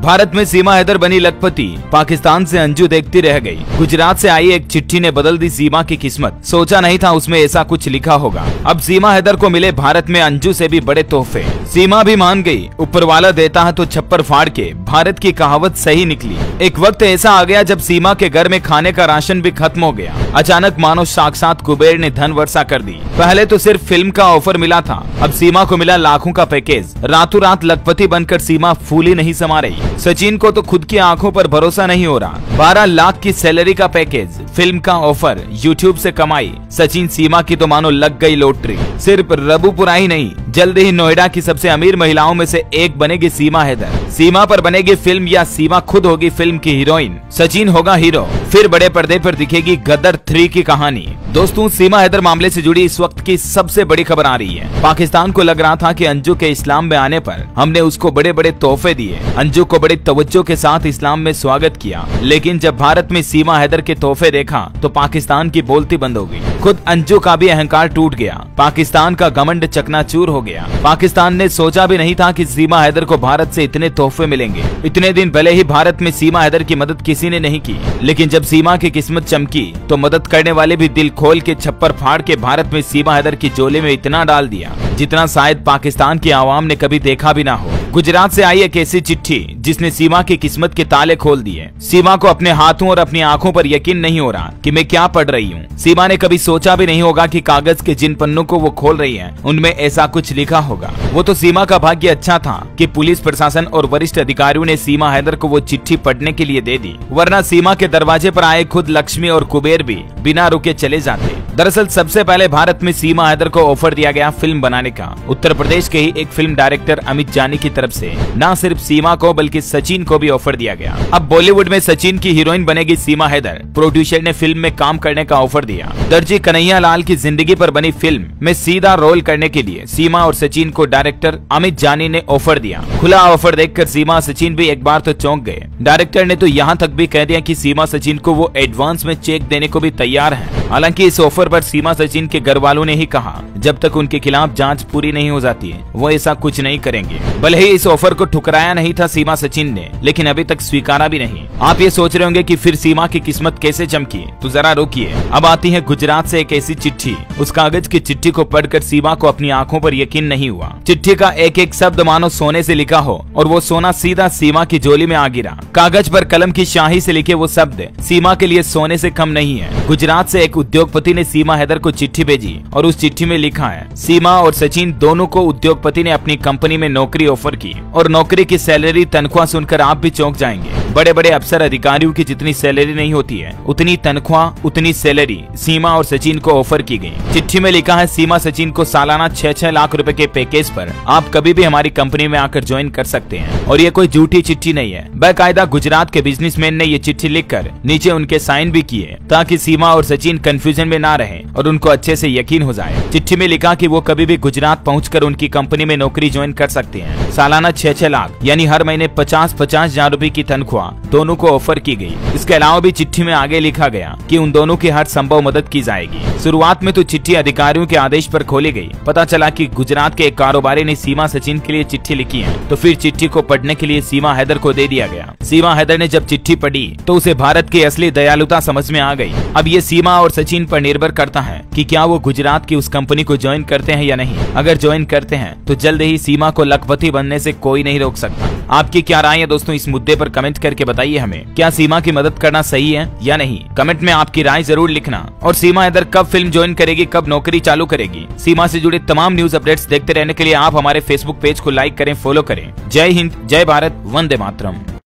भारत में सीमा हैदर बनी लखपति, पाकिस्तान से अंजू देखती रह गई। गुजरात से आई एक चिट्ठी ने बदल दी सीमा की किस्मत। सोचा नहीं था उसमें ऐसा कुछ लिखा होगा। अब सीमा हैदर को मिले भारत में अंजू से भी बड़े तोहफे। सीमा भी मान गई, ऊपर वाला देता है तो छप्पर फाड़ के। भारत की कहावत सही निकली। एक वक्त ऐसा आ गया जब सीमा के घर में खाने का राशन भी खत्म हो गया। अचानक मानो साक्षात कुबेर ने धन वर्षा कर दी। पहले तो सिर्फ फिल्म का ऑफर मिला था, अब सीमा को मिला लाखों का पैकेज। रातों रात लखपति बनकर सीमा फूली नहीं समा रही। सचिन को तो खुद की आंखों पर भरोसा नहीं हो रहा। 12 लाख की सैलरी का पैकेज, फिल्म का ऑफर, यूट्यूब से कमाई। सचिन सीमा की तो मानो लग गई लॉटरी। सिर्फ रबुपुरा ही नहीं, जल्द ही नोएडा की सबसे अमीर महिलाओं में से एक बनेगी सीमा हैदर। सीमा पर बनेगी फिल्म या सीमा खुद होगी फिल्म की हीरोइन। सचिन होगा हीरो। फिर बड़े पर्दे पर दिखेगी गदर 3 की कहानी। दोस्तों, सीमा हैदर मामले से जुड़ी इस वक्त की सबसे बड़ी खबर आ रही है। पाकिस्तान को लग रहा था कि अंजू के इस्लाम में आने पर हमने उसको बड़े बड़े तोहफे दिए, अंजू को बड़ी तवज्जो के साथ इस्लाम में स्वागत किया। लेकिन जब भारत में सीमा हैदर के तोहफे देखा तो पाकिस्तान की बोलती बंद हो गई। खुद अंजू का भी अहंकार टूट गया। पाकिस्तान का घमंड चकनाचूर हो गया। पाकिस्तान ने सोचा भी नहीं था कि सीमा हैदर को भारत से इतने तोहफे मिलेंगे। इतने दिन भले ही भारत में सीमा हैदर की मदद किसी ने नहीं की, लेकिन जब सीमा की किस्मत चमकी तो मदद करने वाले भी दिल खोल के छप्पर फाड़ के भारत में सीमा हैदर की झोले में इतना डाल दिया जितना शायद पाकिस्तान की आवाम ने कभी देखा भी ना हो। गुजरात से आई एक ऐसी चिट्ठी जिसने सीमा की किस्मत के ताले खोल दिए। सीमा को अपने हाथों और अपनी आंखों पर यकीन नहीं हो रहा कि मैं क्या पढ़ रही हूँ। सीमा ने कभी सोचा भी नहीं होगा कि कागज के जिन पन्नों को वो खोल रही है उनमें ऐसा कुछ लिखा होगा। वो तो सीमा का भाग्य अच्छा था कि पुलिस प्रशासन और वरिष्ठ अधिकारियों ने सीमा हैदर को वो चिट्ठी पढ़ने के लिए दे दी, वरना सीमा के दरवाजे पर आए खुद लक्ष्मी और कुबेर भी बिना रुके चले जाते। दरअसल सबसे पहले भारत में सीमा हैदर को ऑफर दिया गया फिल्म बनाने का। उत्तर प्रदेश के ही एक फिल्म डायरेक्टर अमित जानी की तरफ से न सिर्फ सीमा को बल्कि सचिन को भी ऑफर दिया गया। अब बॉलीवुड में सचिन की हीरोइन बनेगी सीमा हैदर। प्रोड्यूसर ने फिल्म में काम करने का ऑफर दिया। दर्जी कन्हैया लाल की जिंदगी पर बनी फिल्म में सीधा रोल करने के लिए सीमा और सचिन को डायरेक्टर अमित जानी ने ऑफर दिया। खुला ऑफर देखकर सीमा सचिन भी एक बार तो चौंक गए। डायरेक्टर ने तो यहाँ तक भी कह दिया कि सीमा सचिन को वो एडवांस में चेक देने को भी तैयार है। हालांकि इस ऑफर पर सीमा सचिन के घर वालों ने ही कहा जब तक उनके खिलाफ जांच पूरी नहीं हो जाती है वो ऐसा कुछ नहीं करेंगे। भले ही इस ऑफर को ठुकराया नहीं था सीमा सचिन ने, लेकिन अभी तक स्वीकारा भी नहीं। आप ये सोच रहे होंगे कि फिर सीमा की किस्मत कैसे चमकी, तो जरा रुकिए। अब आती है गुजरात से एक ऐसी चिट्ठी। उस कागज की चिट्ठी को पढ़कर सीमा को अपनी आंखों पर यकीन नहीं हुआ। चिट्ठी का एक एक शब्द मानो सोने से लिखा हो और वो सोना सीधा सीमा की झोली में आ गिरा। कागज पर कलम की शाही से लिखे वो शब्द सीमा के लिए सोने से कम नहीं है। गुजरात से एक उद्योगपति ने सीमा हैदर को चिट्ठी भेजी और उस चिट्ठी में लिखा है, सीमा और सचिन दोनों को उद्योगपति ने अपनी कंपनी में नौकरी ऑफर की और नौकरी की सैलरी तनख्वाह सुनकर आप भी चौंक जाएंगे। बड़े बड़े अफसर अधिकारियों की जितनी सैलरी नहीं होती है उतनी तनख्वाह उतनी सैलरी सीमा और सचिन को ऑफर की गई। चिट्ठी में लिखा है, सीमा सचिन को सालाना 6-6 लाख रुपए के पैकेज पर आप कभी भी हमारी कंपनी में आकर ज्वाइन कर सकते हैं। और ये कोई झूठी चिट्ठी नहीं है। बाकायदा गुजरात के बिजनेसमैन ने ये चिट्ठी लिखकर नीचे उनके साइन भी किए ताकि सीमा और सचिन कंफ्यूजन में ना रहे और उनको अच्छे से यकीन हो जाए। चिट्ठी में लिखा कि वो कभी भी गुजरात पहुंचकर उनकी कंपनी में नौकरी ज्वाइन कर सकते हैं। सालाना 6-6 लाख यानी हर महीने 50-50 हजार रुपए की तनख्वाह दोनों को ऑफर की गई। इसके अलावा भी चिट्ठी में आगे लिखा गया कि उन दोनों की हर संभव मदद की जाएगी। शुरुआत में तो चिट्ठी अधिकारियों के आदेश पर खोली गई। पता चला कि गुजरात के एक कारोबारी ने सीमा सचिन के लिए चिट्ठी लिखी है, तो फिर चिट्ठी को पढ़ने के लिए सीमा हैदर को दे दिया गया। सीमा हैदर ने जब चिट्ठी पढ़ी तो उसे भारत की असली दयालुता समझ में आ गई। अब ये सीमा और सचिन पर निर्भर करता है कि क्या वो गुजरात की उस कंपनी को ज्वाइन करते हैं या नहीं। अगर ज्वाइन करते हैं तो जल्द ही सीमा को लखपति बनने से कोई नहीं रोक सकता। आपकी क्या राय है दोस्तों, इस मुद्दे पर कमेंट करके बताइए हमें। क्या सीमा की मदद करना सही है या नहीं? कमेंट में आपकी राय जरूर लिखना। और सीमा हैदर कब फिल्म ज्वाइन करेगी, कब नौकरी चालू करेगी, सीमा से जुड़े तमाम न्यूज अपडेट्स देखते रहने के लिए आप हमारे फेसबुक पेज को लाइक करें, फॉलो करें। जय हिंद, जय भारत, वंदे मातरम।